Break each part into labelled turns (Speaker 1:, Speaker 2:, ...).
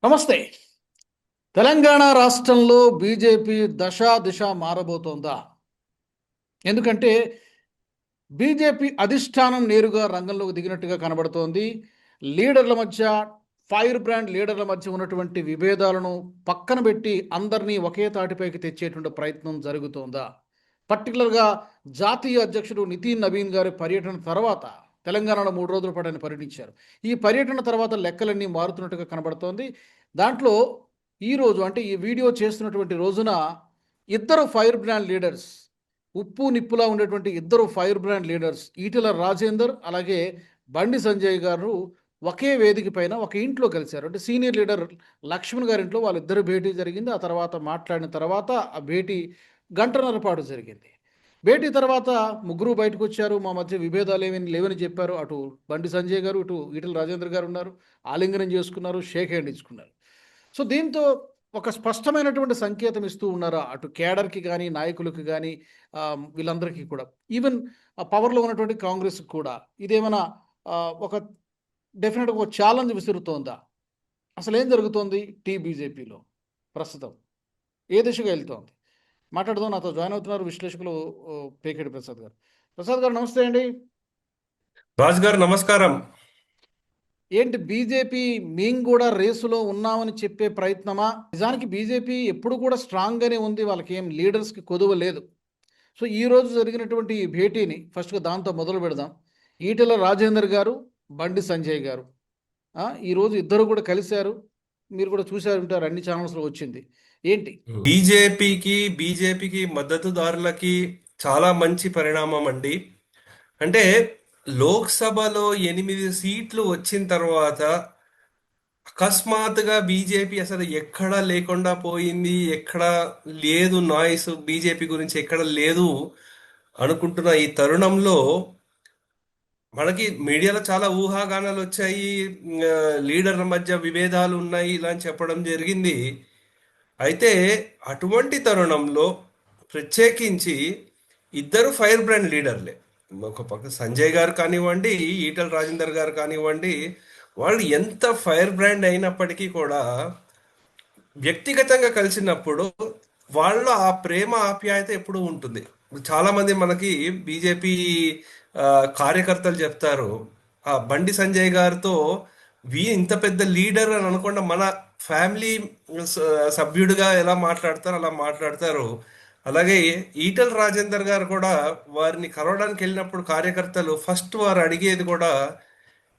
Speaker 1: నమస్తే. తెలంగాణ రాష్ట్రంలో బీజేపీ దిశ మారబోతోందా? ఎందుకంటే బీజేపీ అధిష్టానం నేరుగా రంగంలోకి దిగినట్టుగా కనబడుతోంది. లీడర్ల మధ్య, ఫైర్ బ్రాండ్ లీడర్ల మధ్య ఉన్నటువంటి విభేదాలను పక్కన పెట్టి అందరినీ ఒకే తాటిపైకి తెచ్చేటువంటి ప్రయత్నం జరుగుతోందా? పర్టికులర్‌గా జాతీయ అధ్యక్షుడు నితిన్ నవీన్ గారి పర్యటన తర్వాత తెలంగాణలో 3 రోజుల పాటు ఆయన పర్యటించారు. ఈ పర్యటన తర్వాత లెక్కలన్నీ మారుతున్నట్టుగా కనబడుతోంది. దాంట్లో ఈరోజు అంటే ఈ వీడియో చేస్తున్నటువంటి రోజున ఇద్దరు ఫైర్ బ్రాండ్ లీడర్స్, ఉప్పు నిప్పులా ఉండేటువంటి ఇద్దరు fire brand leaders Etela Rajender అలాగే బండి సంజయ్ గారు ఒకే వేదిక పైన ఒక ఇంట్లో కలిశారు. అంటే సీనియర్ లీడర్ లక్ష్మణ్ గారి ఇంట్లో వాళ్ళిద్దరు భేటీ జరిగింది. ఆ తర్వాత మాట్లాడిన తర్వాత ఆ భేటీ గంటన్నర పాటు జరిగింది. భేటీ తర్వాత ముగ్గురు బయటకొచ్చారు. మా మధ్య విభేదాలేమీ లేవని చెప్పారు. అటు బండి సంజయ్ గారు, ఇటు ఈటెల రాజేందర్ గారు ఉన్నారు. ఆలింగనం చేసుకున్నారు. Shake hand ఇచ్చుకున్నారు. సో దీంతో ఒక స్పష్టమైనటువంటి సంకేతం ఇస్తూ ఉన్నారా అటు కేడర్‌కి గాని, నాయకులకు గాని, వీళ్ళందరికీ కూడా. ఈవెన్ పవర్‌లో ఉన్నటువంటి కాంగ్రెస్‌కి కూడా. ఇదేమన్నా ఒక డెఫినిట్‌గా ఒక ఛాలెంజ్ విసురుతోందా? అసలేం జరుగుతోంది బీజేపీలో ప్రస్తుతం? ఏ దిశగా ఎళ్తోంది? మాట్లాడదాం. నాతో జాయిన్ అవుతున్నారు విశ్లేషకులు పేకేటి ప్రసాద్ గారు. ప్రసాద్ గారు నమస్తే అండి.
Speaker 2: రాజు గారు నమస్కారం.
Speaker 1: ఏంటి బీజేపీ మేము కూడా రేసులో ఉన్నామని చెప్పే ప్రయత్నమా? నిజానికి బీజేపీ ఎప్పుడు కూడా స్ట్రాంగ్‌గానే ఉంది. వాళ్ళకేం లీడర్స్‌కి కొదువ లేదు. సో ఈరోజు జరిగినటువంటి ఈ భేటీని ఫస్ట్‌గా దాంతో మొదలు పెడదాం. ఈటెల రాజేందర్ గారు, బండి సంజయ్ గారు. ఈరోజు ఇద్దరు కూడా కలిశారు. మీరు కూడా చూసారుంటారు అన్ని ఛానల్స్‌లో వచ్చింది. ఏంటి?
Speaker 2: బీజేపీకి మద్దతుదారులకి చాలా మంచి పరిణామం అండి. అంటే లోక్సభలో 8 సీట్లు వచ్చిన తర్వాత అకస్మాత్తుగా బీజేపీ అసలు ఎక్కడా లేకుండా పోయింది. ఎక్కడ లేదు, నాయిస్ బీజేపీ గురించి ఎక్కడ లేదు అనుకుంటున్న ఈ తరుణంలో మనకి మీడియాలో చాలా ఊహాగానాలు వచ్చాయి. లీడర్ల మధ్య విభేదాలు ఉన్నాయి ఇలా అని చెప్పడం జరిగింది. అయితే అటువంటి తరుణంలో ప్రత్యేకించి ఇద్దరు ఫైర్ బ్రాండ్ లీడర్లే. ఒక పక్క సంజయ్ గారు కానివ్వండి, ఈటల రాజేందర్ గారు కానివ్వండి, వాళ్ళు ఎంత ఫైర్ బ్రాండ్ అయినప్పటికీ కూడా వ్యక్తిగతంగా కలిసినప్పుడు వాళ్ళలో ఆ ప్రేమ ఆప్యాయత ఎప్పుడూ ఉంటుంది. చాలా మంది మనకి బీజేపీ కార్యకర్తలు చెప్తారు, ఆ బండి సంజయ్ గారితో ఇంత పెద్ద లీడర్ అని అనుకుండా మన ఫ్యామిలీ సభ్యుడిగా ఎలా మాట్లాడతారు అలా మాట్లాడతారు. అలాగే ఈటల రాజేందర్ గారు కూడా వారిని కలవడానికి వెళ్ళినప్పుడు కార్యకర్తలు ఫస్ట్ వారు అడిగేది కూడా,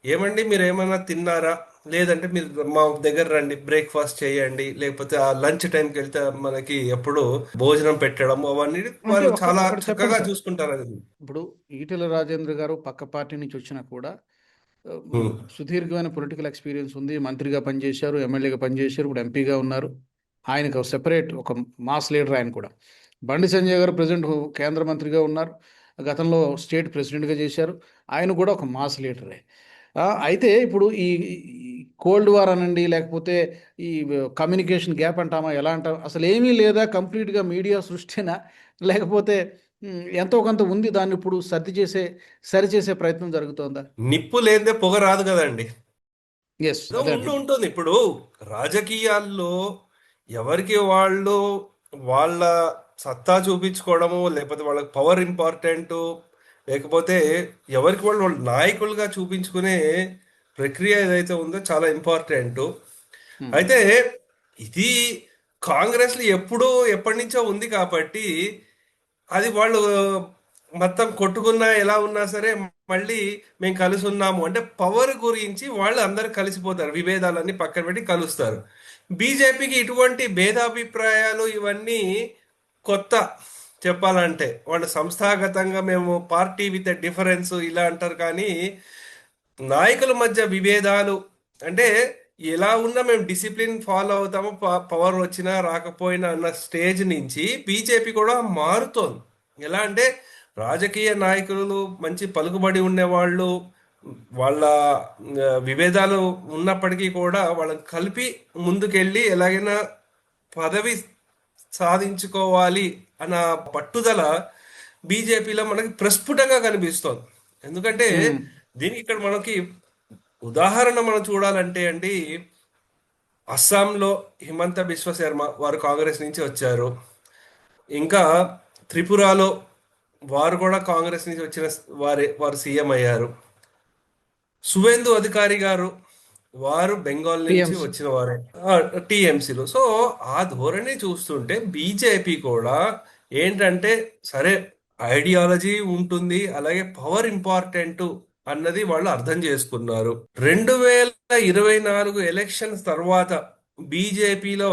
Speaker 2: ఏమండి మీరు ఏమైనా తిన్నారా, లేదంటే మీరు మా దగ్గర రండి బ్రేక్ఫాస్ట్ చేయండి, లేకపోతే ఆ లంచ్ టైంకి వెళ్తే మనకి ఎప్పుడు భోజనం పెట్టడం అవన్నీ
Speaker 1: అంటే
Speaker 2: వాళ్ళు చాలా
Speaker 1: ఒకటి చెప్పండి
Speaker 2: చక్కగా
Speaker 1: సార్.
Speaker 2: చూసుకుంటారు అది.
Speaker 1: ఇప్పుడు ఈటెల రాజేంద్ర గారు పక్క పార్టీ నుంచి వచ్చినా కూడా
Speaker 2: ఉమ్.
Speaker 1: సుదీర్ఘమైన పొలిటికల్ ఎక్స్పీరియన్స్ ఉంది. మంత్రిగా పనిచేశారు, ఎమ్మెల్యేగా పనిచేశారు, ఇప్పుడు ఎంపీగా ఉన్నారు. ఆయనకు సెపరేట్ ఒక మాస్ లీడర్ ఆయన కూడా. బండి సంజయ్ గారు ప్రజెంట్ కేంద్ర మంత్రిగా ఉన్నారు. గతంలో స్టేట్ ప్రెసిడెంట్గా చేశారు. ఆయన కూడా ఒక మాస్ లీడరే. అయితే ఇప్పుడు ఈ కోల్డ్ వార్ అనండి, లేకపోతే ఈ కమ్యూనికేషన్ గ్యాప్ అంటామా, ఎలా అంటాం, అసలు ఏమీ లేదా, కంప్లీట్గా మీడియా సృష్టినా, లేకపోతే ఎంతో కొంత ఉంది, దాన్ని ఇప్పుడు సరిచేసే ప్రయత్నం జరుగుతోందా?
Speaker 2: నిప్పు లేదే పొగ రాదు కదండి.
Speaker 1: ఎస్,
Speaker 2: ఏదో
Speaker 1: అదే
Speaker 2: ఉండి
Speaker 1: అంటున్నా.
Speaker 2: ఉంటుంది. ఇప్పుడు రాజకీయాల్లో ఎవరికి వాళ్ళు వాళ్ళ సత్తా చూపించుకోవడము, లేకపోతే వాళ్ళకి పవర్ ఇంపార్టెంట్, లేకపోతే ఎవరికి వాళ్ళు వాళ్ళ నాయకులుగా చూపించుకునే ప్రక్రియ ఏదైతే ఉందో చాలా ఇంపార్టెంట్.
Speaker 1: ఉమ్,
Speaker 2: అయితే ఇది కాంగ్రెస్లో ఎప్పుడూ ఎప్పటి నుంచో ఉంది కాబట్టి అది వాళ్ళు మొత్తం కొట్టుకున్నా ఎలా ఉన్నా సరే మళ్ళీ మేము కలిసి ఉన్నాము అంటే పవర్ గురించి వాళ్ళు అందరు కలిసిపోతారు, విభేదాలన్నీ పక్కన పెట్టి కలుస్తారు. బీజేపీకి ఇటువంటి భేదాభిప్రాయాలు ఇవన్నీ కొత్త. చెప్పాలంటే వాళ్ళు సంస్థాగతంగా మేము పార్టీ విత్ డిఫరెన్స్ ఇలా అంటారు, కానీ నాయకుల మధ్య విభేదాలు అంటే ఎలా ఉన్నా మేము డిసిప్లిన్ ఫాలో అవుతాము, పవర్ వచ్చినా రాకపోయినా అన్న స్టేజ్ నుంచి బీజేపీ కూడా మారుతోంది. ఎలా అంటే రాజకీయ నాయకులు మంచి పలుకుబడి ఉండేవాళ్ళు, వాళ్ళ విభేదాలు ఉన్నప్పటికీ కూడా వాళ్ళని కలిపి ముందుకెళ్ళి ఎలాగైనా పదవి సాధించుకోవాలి అన్న పట్టుదల బీజేపీలో మనకి ప్రస్ఫుటంగా కనిపిస్తోంది. ఎందుకంటే
Speaker 1: ఉమ్,
Speaker 2: దీనికి ఇక్కడ మనకి ఉదాహరణ మనం చూడాలంటే అండి, అస్సాంలో హిమంత బిశ్వ శర్మ వారు కాంగ్రెస్ నుంచి వచ్చారు. ఇంకా త్రిపురలో వారు కూడా కాంగ్రెస్ నుంచి వచ్చిన వారు సీఎం అయ్యారు. సువేందు అధికారి గారు వారు బెంగాల్ నుంచి
Speaker 1: టిఎంసి.
Speaker 2: వచ్చిన వారే, టిఎంసీలో. సో ఆ ధోరణి చూస్తుంటే బీజేపీ కూడా ఏంటంటే, సరే ఐడియాలజీ ఉంటుంది, అలాగే పవర్ ఇంపార్టెంట్ అన్నది వాళ్ళు అర్థం చేసుకున్నారు. 2024 ఎలక్షన్స్ తర్వాత బీజేపీలో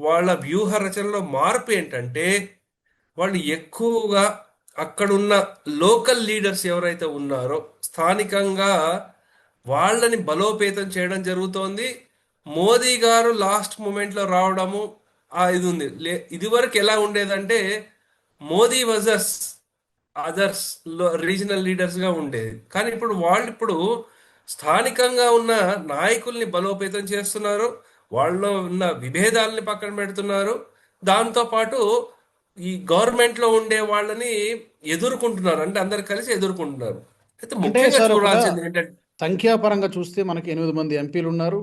Speaker 2: వాళ్ళ వ్యూహ రచనలో మార్పు ఏంటంటే, వాళ్ళు ఎక్కువగా అక్కడున్న లోకల్ లీడర్స్ ఎవరైతే ఉన్నారో స్థానికంగా వాళ్ళని బలోపేతం చేయడం జరుగుతోంది. మోదీ గారు లాస్ట్ మూమెంట్లో రావడము ఇది ఉంది. ఇదివరకు ఎలా ఉండేదంటే Modi versus others regional leaders గా ఉండేది. కానీ ఇప్పుడు వాళ్ళు స్థానికంగా ఉన్న నాయకుల్ని బలోపేతం చేస్తున్నారు. వాళ్ళలో ఉన్న విభేదాలని పక్కన పెడుతున్నారు. దాంతో పాటు ఈ గవర్నమెంట్ లో ఉండే వాళ్ళని ఎదుర్కొంటున్నారు, అంటే అందరు కలిసి ఎదుర్కొంటున్నారు. అయితే
Speaker 1: అంటే
Speaker 2: ముఖ్యంగా
Speaker 1: సార్ అక్కడ
Speaker 2: చూడాల్సింది ఏంటంటే,
Speaker 1: సంఖ్యాపరంగా చూస్తే మనకి 8 మంది ఎంపీలు ఉన్నారు.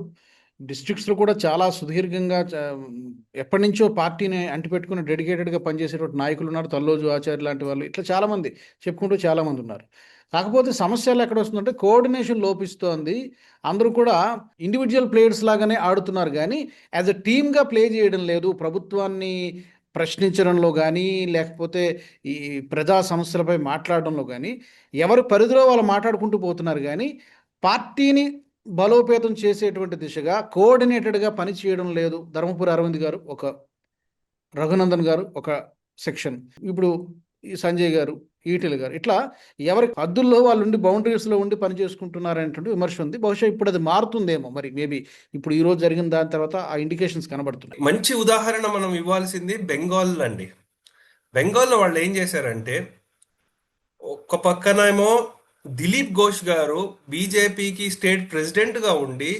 Speaker 1: డిస్ట్రిక్ట్స్లో కూడా చాలా సుదీర్ఘంగా ఎప్పటి నుంచో పార్టీని అంటిపెట్టుకుని డెడికేటెడ్గా పనిచేసేటువంటి నాయకులు ఉన్నారు. తల్లోజు ఆచార్య లాంటి వాళ్ళు, ఇట్లా చాలామంది చెప్పుకుంటూ చాలామంది ఉన్నారు. కాకపోతే సమస్యలు ఎక్కడ వస్తుందంటే కోఆర్డినేషన్ లోపిస్తోంది. అందరూ కూడా ఇండివిజువల్ ప్లేయర్స్ లాగానే ఆడుతున్నారు, కానీ యాజ్ ఎ టీమ్గా ప్లే చేయడం లేదు. ప్రభుత్వాన్ని ప్రశ్నించడంలో కానీ, లేకపోతే ఈ ప్రజా సమస్యలపై మాట్లాడడంలో కానీ ఎవరి పరిధిలో వాళ్ళు మాట్లాడుకుంటూ పోతున్నారు, కానీ పార్టీని బలోపేతం చేసేటువంటి దిశగా కోఆర్డినేటెడ్గా పని చేయడం లేదు. ధర్మపురి అరవింద్ గారు ఒక, రఘునందన్ గారు ఒక సెక్షన్, ఇప్పుడు ఈ సంజయ్ గారు, ఈటెల గారు, ఇట్లా ఎవరి హద్దుల్లో వాళ్ళు ఉండి బౌండరీస్లో ఉండి పని చేసుకుంటున్నారనేటువంటి విమర్శ ఉంది. బహుశా ఇప్పుడు అది మారుతుందేమో, మరి మేబీ ఇప్పుడు ఈ రోజు జరిగిన దాని తర్వాత ఆ ఇండికేషన్స్ కనబడుతున్నాయి.
Speaker 2: మంచి ఉదాహరణ మనం ఇవ్వాల్సింది బెంగాల్ అండి. బెంగాల్లో వాళ్ళు ఏం చేశారంటే, ఒక పక్కనేమో దిలీప్ ఘోష్ గారు బీజేపీకి స్టేట్ ప్రెసిడెంట్ గా ఉండి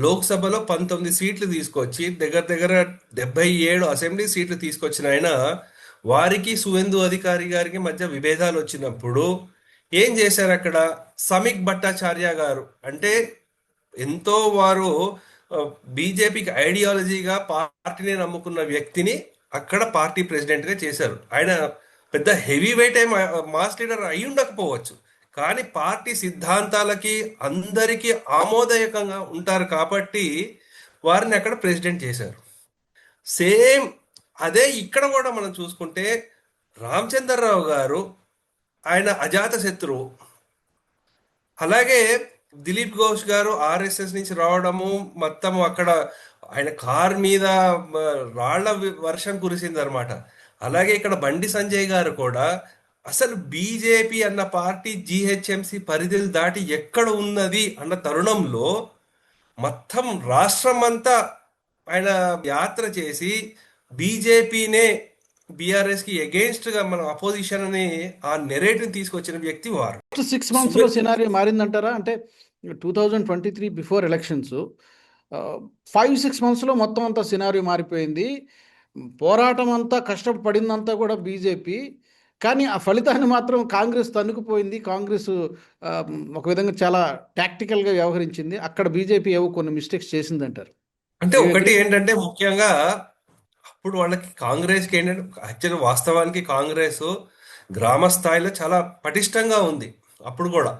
Speaker 2: లోక్సభలో 19 సీట్లు తీసుకొచ్చి దగ్గర దగ్గర 77 అసెంబ్లీ సీట్లు తీసుకొచ్చిన ఆయన, వారికి సువేందు అధికారి గారికి మధ్య విభేదాలు వచ్చినప్పుడు ఏం చేశారు అక్కడ, సమీక్ భట్టాచార్య గారు అంటే ఎంతో వారు బీజేపీకి ఐడియాలజీగా పార్టీని నమ్ముకున్న వ్యక్తిని అక్కడ పార్టీ ప్రెసిడెంట్ గా చేశారు. ఆయన పెద్ద హెవీ వెయిట్ మాస్ లీడర్ అయి ఉండకపోవచ్చు, కానీ పార్టీ సిద్ధాంతాలకి అందరికీ ఆమోదయకంగా ఉంటారు కాబట్టి వారిని అక్కడ ప్రెసిడెంట్ చేశారు. సేమ్ అదే ఇక్కడ కూడా మనం చూసుకుంటే రామచంద్రరావు గారు ఆయన అజాత శత్రువు. అలాగే దిలీప్ ఘోష్ గారు ఆర్ఎస్ఎస్ నుంచి రావడము, మొత్తం అక్కడ ఆయన కార్ మీద రాళ్ల వర్షం కురిసింది అనమాట. అలాగే ఇక్కడ బండి సంజయ్ గారు కూడా అసలు బీజేపీ అన్న పార్టీ జిహెచ్ఎంసి పరిధులు దాటి ఎక్కడ ఉన్నది అన్న తరుణంలో మొత్తం రాష్ట్రం అంతా ఆయన యాత్ర చేసి బీజేపీనే బీఆర్ఎస్ కి అగేన్స్ట్ గా మన అపోజిషన్ అని ఆ నెరేటివ్ తీసుకొచ్చిన వ్యక్తి వారు.
Speaker 1: 6 మంత్స్లో సినారియో మారిందంటారా? అంటే 2023 బిఫోర్ ఎలక్షన్స్ 5-6 మంత్స్లో మొత్తం అంతా సినారియో మారిపోయింది. పోరాటం అంతా కష్టపడిందంతా కూడా బీజేపీ, కానీ ఆ ఫలితాన్ని మాత్రం కాంగ్రెస్ తన్నుకుపోయింది. కాంగ్రెస్ ఒక విధంగా చాలా టాక్టికల్గా వ్యవహరించింది. అక్కడ బీజేపీ ఏవో కొన్ని మిస్టేక్స్ చేసిందంటారు.
Speaker 2: అంటే ఒకటి ఏంటంటే ముఖ్యంగా అప్పుడు వాళ్ళకి కాంగ్రెస్కి ఏంటంటే యాక్చువల్ వాస్తవానికి కాంగ్రెస్ గ్రామ స్థాయిలో చాలా పటిష్టంగా ఉంది అప్పుడు కూడా.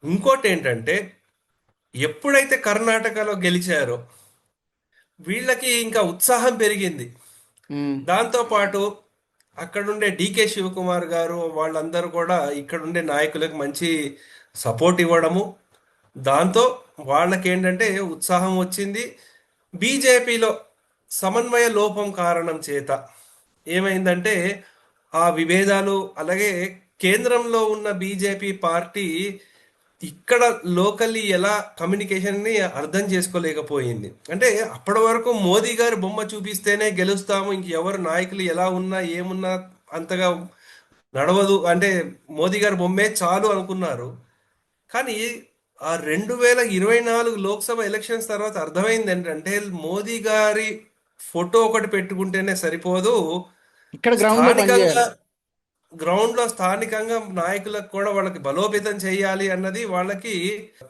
Speaker 2: ఇంకోటి ఏంటంటే ఎప్పుడైతే కర్ణాటకలో గెలిచారో వీళ్ళకి ఇంకా ఉత్సాహం పెరిగింది. దాంతో పాటు అక్కడుండే డికే శివకుమార్ గారు వాళ్ళందరూ కూడా ఇక్కడుండే నాయకులకు మంచి సపోర్ట్ ఇవ్వడము, దాంతో వాళ్ళకి ఏంటంటే ఉత్సాహం వచ్చింది. బీజేపీలో సమన్వయ లోపం కారణం చేత ఏమైందంటే ఆ విభేదాలు, అలాగే కేంద్రంలో ఉన్న బీజేపీ పార్టీ ఇక్కడ లోకల్లీ ఎలా కమ్యూనికేషన్ని అర్థం చేసుకోలేకపోయింది. అంటే అప్పటి వరకు మోదీ గారు బొమ్మ చూపిస్తేనే గెలుస్తాము, ఇంకెవరు నాయకులు ఎలా ఉన్నా ఏమున్నా అంతగా నడవదు, అంటే మోదీ గారి బొమ్మే చాలు అనుకున్నారు. కానీ ఆ 2024 లోక్సభ ఎలక్షన్స్ తర్వాత అర్థమైంది ఏంటంటే మోదీ గారి ఫోటో ఒకటి పెట్టుకుంటేనే సరిపోదు,
Speaker 1: ఇక్కడ గ్రౌండ్లో
Speaker 2: స్థానికంగా గ్రౌండ్ లో స్థానికంగా నాయకులకు కూడా వాళ్ళకి బలోపేతం చేయాలి అన్నది వాళ్ళకి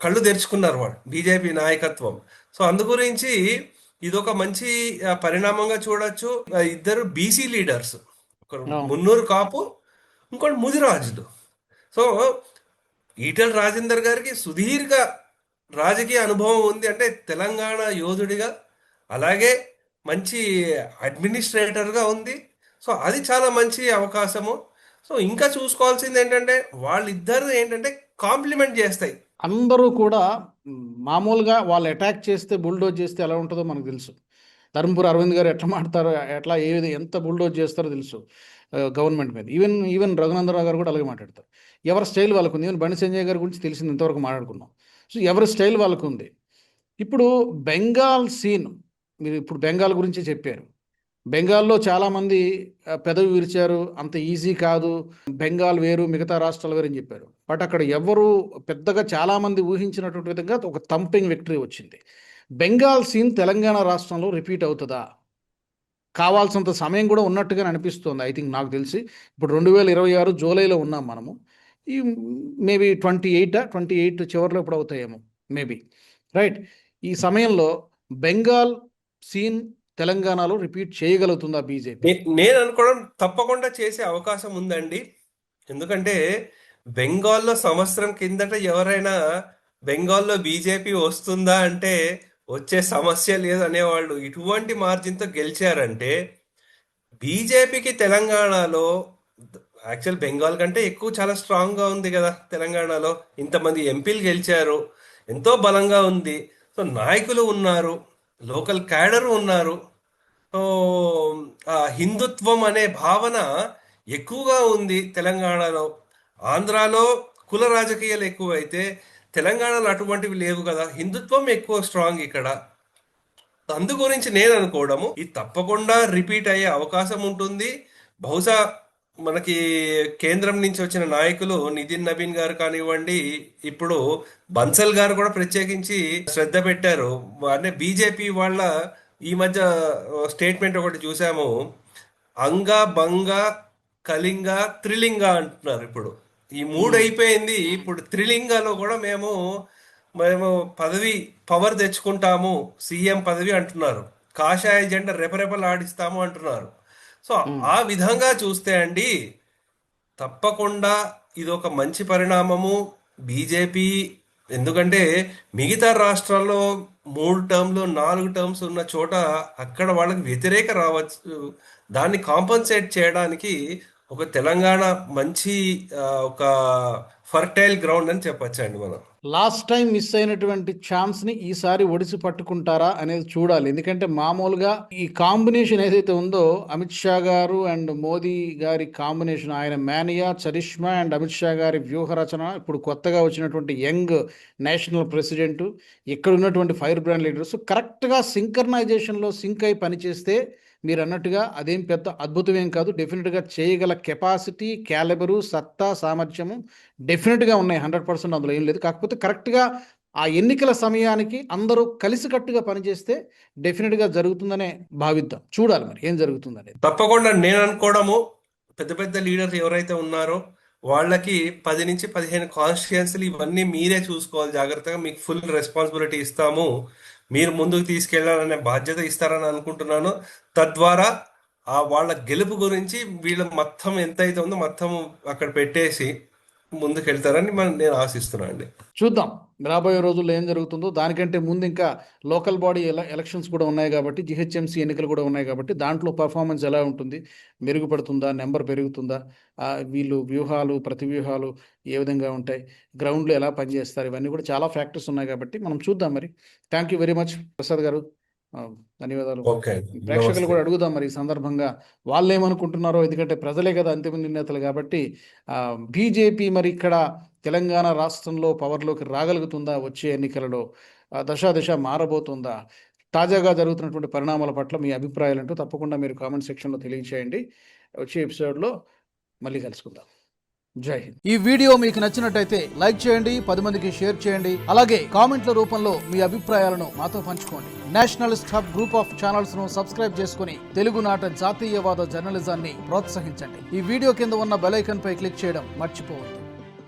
Speaker 2: కళ్ళు తెరుచుకున్నారు వాళ్ళు బీజేపీ నాయకత్వం. సో అందు గురించి ఇదొక మంచి పరిణామంగా చూడొచ్చు. ఇద్దరు బీసీ లీడర్స్, ఒకరు
Speaker 1: అవును.
Speaker 2: మున్నూరు కాపు, ఇంకోటి ముదిరాజులు. సో ఈటెల రాజేందర్ గారికి సుదీర్ఘ రాజకీయ అనుభవం ఉంది, అంటే తెలంగాణ యోధుడిగా, అలాగే మంచి అడ్మినిస్ట్రేటర్గా ఉంది. సో అది చాలా మంచి అవకాశము. సో ఇంకా చూసుకోవాల్సింది ఏంటంటే వాళ్ళిద్దరు ఏంటంటే కాంప్లిమెంట్ చేస్తాయి.
Speaker 1: అందరూ కూడా మామూలుగా వాళ్ళు అటాక్ చేస్తే బుల్డోజ్ చేస్తే ఎలా ఉంటుందో మనకు తెలుసు. ధర్మపురి అరవింద్ గారు ఎట్లా మాడతారో, ఎట్లా ఎంత బుల్డోజ్ చేస్తారో తెలుసు గవర్నమెంట్ మీద. ఈవెన్ రఘునందరావు గారు కూడా అలాగే మాట్లాడతారు. ఎవరి స్టైల్ వాళ్ళకు ఉంది. ఈవెన్ బండి సంజయ్ గారి గురించి తెలిసింది ఇంతవరకు మాట్లాడుకున్నాం. సో ఎవరి స్టైల్ వాళ్ళకు ఉంది. ఇప్పుడు బెంగాల్ సీన్, మీరు ఇప్పుడు బెంగాల్ గురించి చెప్పారు. బెంగాల్లో చాలామంది పెదవి విరిచారు, అంత ఈజీ కాదు, బెంగాల్ వేరు మిగతా రాష్ట్రాలు వేరు అని చెప్పారు. బట్ అక్కడ ఎవరు పెద్దగా చాలామంది ఊహించినటువంటి విధంగా ఒక థంపింగ్ విక్టరీ వచ్చింది. బెంగాల్ సీన్ తెలంగాణ రాష్ట్రంలో రిపీట్ అవుతుందా? కావాల్సినంత సమయం కూడా ఉన్నట్టుగా అనిపిస్తుంది. ఐ థింక్ నాకు తెలిసి ఇప్పుడు 2026 జూలైలో ఉన్నాం మనము. ఈ మేబీ 28 చివరిలో ఇప్పుడు అవుతాయేమో మేబీ, రైట్? ఈ సమయంలో బెంగాల్ సీన్ తెలంగాణలో రిపీట్ చేయగలుగుతుందా బీజేపీ?
Speaker 2: నేను అనుకోవడం తప్పకుండా చేసే అవకాశం ఉందండి. ఎందుకంటే బెంగాల్లో సంవత్సరం కిందట ఎవరైనా బెంగాల్లో బీజేపీ వస్తుందా అంటే వచ్చే సమస్య లేదు అనేవాళ్ళు. ఇటువంటి మార్జిన్తో గెలిచారంటే బీజేపీకి తెలంగాణలో యాక్చువల్ బెంగాల్ కంటే ఎక్కువ చాలా స్ట్రాంగ్గా ఉంది కదా. తెలంగాణలో ఇంతమంది ఎంపీలు గెలిచారు, ఎంతో బలంగా ఉంది. సో నాయకులు ఉన్నారు, లోకల్ క్యాడర్ ఉన్నారు. సో హిందుత్వం అనే భావన ఎక్కువగా ఉంది తెలంగాణలో. ఆంధ్రాలో కుల రాజకీయాలు ఎక్కువ అయితే తెలంగాణలో అటువంటివి లేవు కదా. హిందుత్వం ఎక్కువ స్ట్రాంగ్ ఇక్కడ. అందు గురించి నేను అనుకోవడము ఇది తప్పకుండా రిపీట్ అయ్యే అవకాశం ఉంటుంది. బహుశా మనకి కేంద్రం నుంచి వచ్చిన నాయకులు నితిన్ నబీన్ గారు కానివ్వండి, ఇప్పుడు బన్సల్ గారు కూడా ప్రత్యేకించి శ్రద్ధ పెట్టారు. అంటే బీజేపీ వాళ్ళ ఈ మధ్య స్టేట్మెంట్ ఒకటి చూసాము, అంగ బంగ కళింగ త్రిలింగ అంటున్నారు. ఇప్పుడు ఈ మూడు అయిపోయింది, ఇప్పుడు త్రిలింగలో కూడా మేము మేము పవర్ తెచ్చుకుంటాము, సీఎం పదవి అంటున్నారు. కాషాయ జెండా రెపరెపలు ఆడిస్తాము అంటున్నారు. సో ఆ విధంగా చూస్తే అండి తప్పకుండా ఇది ఒక మంచి పరిణామము బీజేపీ. ఎందుకంటే మిగతా రాష్ట్రాల్లో 3 టర్మ్లు 4 టర్మ్స్ ఉన్న చోట అక్కడ వాళ్ళకి వ్యతిరేక రావచ్చు. దాన్ని కాంపన్సేట్ చేయడానికి ఒక తెలంగాణ మంచి ఒక ఫర్టైల్ గ్రౌండ్ అని చెప్పొచ్చండి మనం.
Speaker 1: లాస్ట్ టైం మిస్ అయినటువంటి ఛాన్స్ని ఈసారి ఒడిసి పట్టుకుంటారా అనేది చూడాలి. ఎందుకంటే మామూలుగా ఈ కాంబినేషన్ ఏదైతే ఉందో, అమిత్ షా గారు అండ్ మోదీ గారి కాంబినేషన్, ఆయన mania, charisma and Amit Shah గారి వ్యూహ రచన, ఇప్పుడు కొత్తగా వచ్చినటువంటి యంగ్ నేషనల్ ప్రెసిడెంట్, ఇక్కడ ఉన్నటువంటి ఫైర్ బ్రాండ్ లీడర్స్ కరెక్ట్గా సింక్రనైజేషన్లో సింక్ అయి పనిచేస్తే మీరు అన్నట్టుగా అదేం పెద్ద అద్భుతమేం కాదు. డెఫినెట్గా చేయగల కెపాసిటీ, క్యాలిబరు, సత్తా, సామర్థ్యము డెఫినెట్గా ఉన్నాయి. 100% అందులో ఏం లేదు. కాకపోతే కరెక్ట్గా ఆ ఎన్నికల సమయానికి అందరూ కలిసికట్టుగా పనిచేస్తే డెఫినెట్గా జరుగుతుందనే భావిద్దాం. చూడాలి మరి ఏం జరుగుతుందనేది.
Speaker 2: తప్పకుండా నేను అనుకోవడము పెద్ద పెద్ద లీడర్స్ ఎవరైతే ఉన్నారో వాళ్ళకి 10 నుంచి 15 కాన్స్టిట్యుయెన్సీలు ఇవన్నీ మీరే చూసుకోవాలి జాగ్రత్తగా. మీకు ఫుల్ రెస్పాన్సిబిలిటీ ఇస్తాము, మీరు ముందుకు తీసుకెళ్లాలనే బాధ్యత ఇస్తారని అనుకుంటున్నాను. తద్వారా వాళ్ళ గెలుపు గురించి వీళ్ళ మొత్తం ఎంతైతే ఉందో మొత్తం అక్కడ పెట్టేసి ముందుకెళ్తారని నేను ఆశిస్తున్నాను అండి.
Speaker 1: చూద్దాం రాబోయే రోజుల్లో ఏం జరుగుతుందో. దానికంటే ముందు ఇంకా లోకల్ బాడీ ఎలక్షన్స్ కూడా ఉన్నాయి కాబట్టి, జిహెచ్ఎంసీ ఎన్నికలు కూడా ఉన్నాయి కాబట్టి, దాంట్లో పర్ఫార్మెన్స్ ఎలా ఉంటుంది, మెరుగుపడుతుందా, నెంబర్ పెరుగుతుందా, వీళ్ళు వ్యూహాలు ప్రతి వ్యూహాలు ఏ విధంగా ఉంటాయి, గ్రౌండ్లో ఎలా పనిచేస్తారు, ఇవన్నీ కూడా చాలా ఫ్యాక్టర్స్ ఉన్నాయి కాబట్టి మనం చూద్దాం. మరి thank you very much Prasad గారు, ధన్యవాదాలు. ప్రేక్షకులు కూడా అడుగుదాం మరి ఈ సందర్భంగా వాళ్ళు ఏమనుకుంటున్నారో. ఎందుకంటే ప్రజలే కదా అంతిమ నిర్ణేతలు కాబట్టి. బీజేపీ మరి ఇక్కడ తెలంగాణ రాష్ట్రంలో పవర్లోకి రాగలుగుతుందా, వచ్చే ఎన్నికలలో దశ మారబోతుందా, తాజాగా జరుగుతున్నటువంటి పరిణామాల పట్ల మీ అభిప్రాయాలంటూ తప్పకుండా మీరు కామెంట్ సెక్షన్లో తెలియచేయండి. వచ్చే ఎపిసోడ్లో మళ్ళీ కలుసుకుందాం. జై హింద్. ఈ వీడియో మీకు నచ్చినట్టయితే లైక్ చేయండి, 10 మందికి షేర్ చేయండి. అలాగే కామెంట్ల రూపంలో మీ అభిప్రాయాలను మాతో పంచుకోండి. Nationalist hub group of channels ను సబ్స్క్రైబ్ చేసుకుని తెలుగునాట జాతీయవాద జర్నలిజాన్ని ప్రోత్సహించండి. ఈ వీడియో కింద ఉన్న బెల్ ఐకాన్ పై క్లిక్ చేయడం మర్చిపోవద్దు.